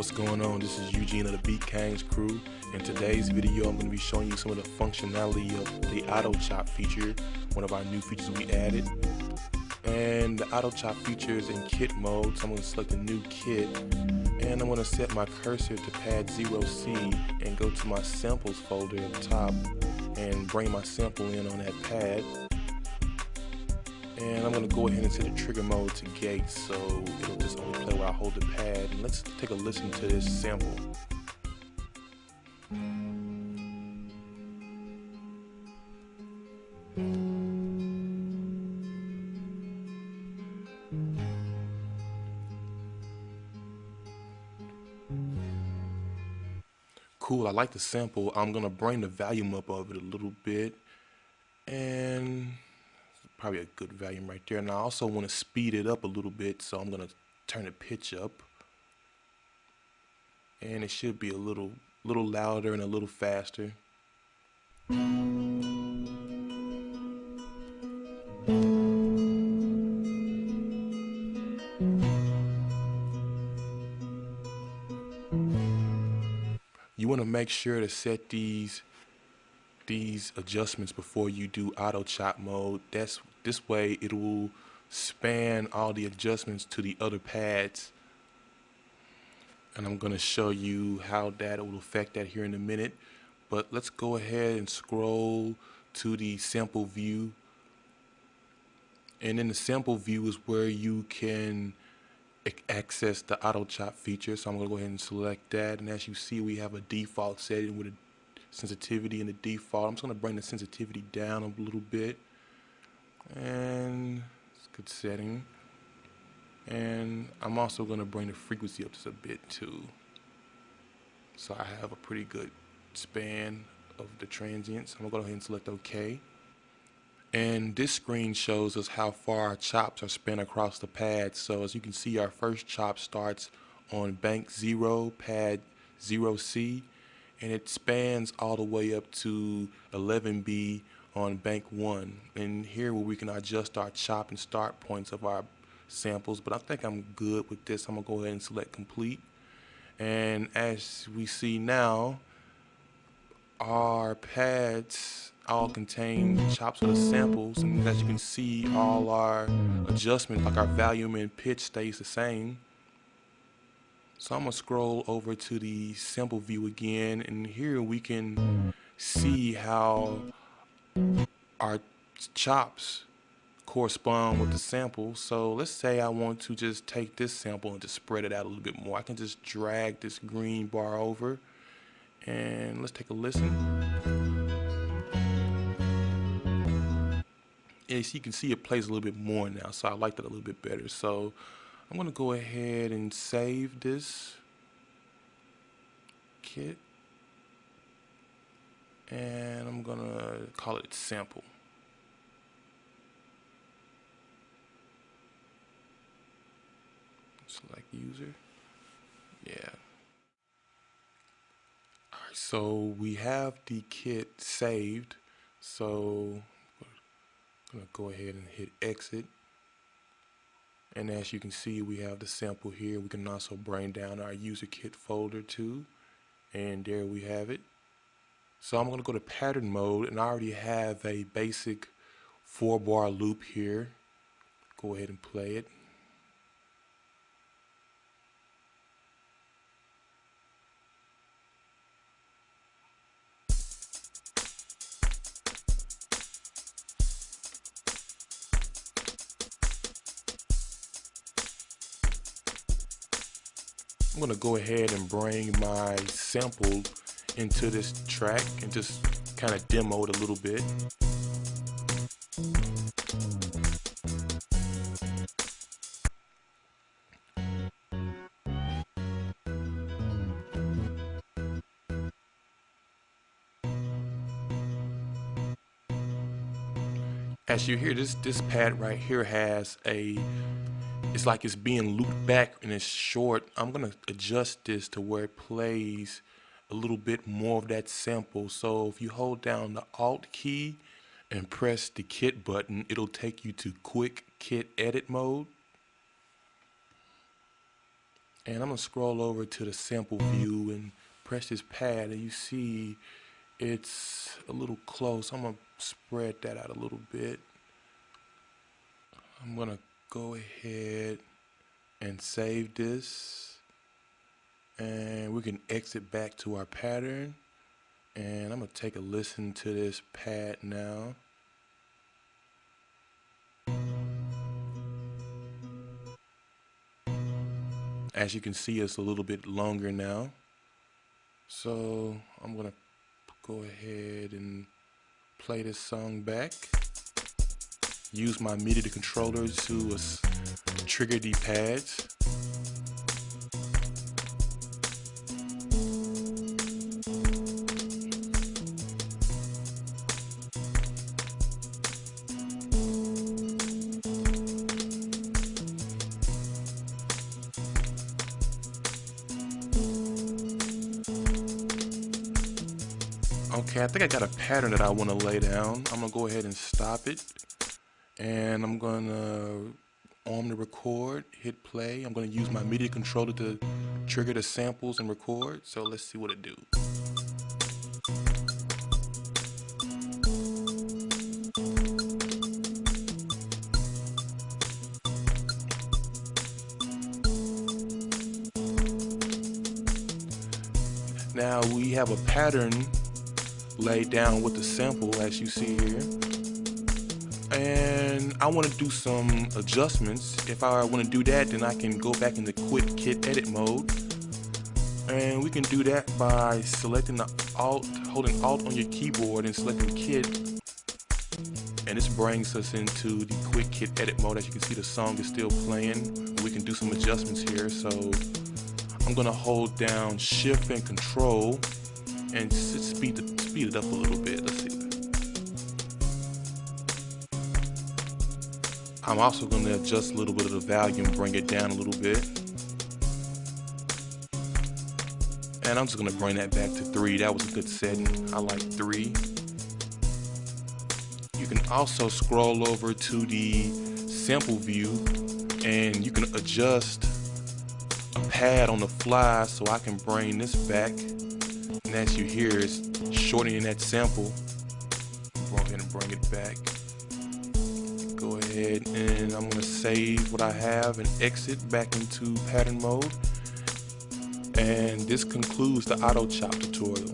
What's going on? This is Eugene of the Beat Kang's crew. In today's video, I'm going to be showing you some of the functionality of the auto chop feature, one of our new features we added. And the auto chop feature is in kit mode, so I'm going to select a new kit, and I'm going to set my cursor to pad 0C and go to my samples folder at the top and bring my sample in on that pad. And I'm going to go ahead and set the trigger mode to gate, so it'll just only play while I hold the pad. And let's take a listen to this sample. Cool, I like the sample. I'm going to bring the volume up of it a little bit, and probably a good volume right there. And I also want to speed it up a little bit, so I'm going to turn the pitch up, and it should be a little louder and a little faster. You want to make sure to set these adjustments before you do auto chop mode. This way it will span all the adjustments to the other pads, and I'm going to show you how that will affect that here in a minute. But let's go ahead and scroll to the sample view, and in the sample view is where you can access the auto chop feature. So I'm going to go ahead and select that, and as you see, we have a default setting with a sensitivity in the default. I'm just going to bring the sensitivity down a little bit, and it's a good setting. And I'm also going to bring the frequency up just a bit too, so I have a pretty good span of the transients. I'm going to go ahead and select OK. And this screen shows us how far our chops are spent across the pad. So as you can see, our first chop starts on bank 0, pad 0C, and it spans all the way up to 11B on bank 1. And here where we can adjust our chop and start points of our samples, but I think I'm good with this. I'm going to go ahead and select complete. And as we see now, our pads all contain chops for the samples, and as you can see, all our adjustments, like our volume and pitch, stays the same. So I'm going to scroll over to the sample view again, and here we can see how our chops correspond with the sample. So let's say I want to just take this sample and just spread it out a little bit more. I can just drag this green bar over, and let's take a listen. As you can see, it plays a little bit more now, so I like that a little bit better. So I'm going to go ahead and save this kit, and I'm going to call it sample. Select user. Yeah. Alright, so we have the kit saved, so I'm going to go ahead and hit exit. And as you can see, we have the sample here. We can also bring down our user kit folder too, and there we have it. So I'm going to go to pattern mode, and I already have a basic 4-bar loop here. Go ahead and play it. I'm going to go ahead and bring my sample into this track and just kind of demo it a little bit. As you hear, this pad right here has it's like it's being looped back and it's short. I'm going to adjust this to where it plays a little bit more of that sample. So if you hold down the Alt key and press the kit button, it'll take you to quick kit edit mode. And I'm gonna scroll over to the sample view and press this pad, and you see it's a little close. I'm gonna spread that out a little bit. I'm gonna go ahead and save this, and we can exit back to our pattern, and I'm gonna take a listen to this pad now. As you can see, it's a little bit longer now. So I'm gonna go ahead and play this song back. Use my MIDI controller to trigger the pads. Okay, I think I got a pattern that I want to lay down. I'm gonna go ahead and stop it, and I'm gonna arm the record, hit play. I'm gonna use my MIDI controller to trigger the samples and record. So let's see what it do. Now we have a pattern laid down with the sample, as you see here, and I want to do some adjustments. If I want to do that, then I can go back into quick kit edit mode, and we can do that by selecting the holding alt on your keyboard and selecting kit, and this brings us into the quick kit edit mode. As you can see, the song is still playing. We can do some adjustments here, so I'm gonna hold down shift and control and speed it up a little bit. Let's see. I'm also going to adjust a little bit of the volume, bring it down a little bit. And I'm just going to bring that back to 3. That was a good setting. I like 3. You can also scroll over to the sample view, and you can adjust a pad on the fly, so I can bring this back. And as you hear, it's shortening that sample. Go ahead and bring it back. Go ahead and I'm going to save what I have and exit back into pattern mode. And this concludes the auto chop tutorial.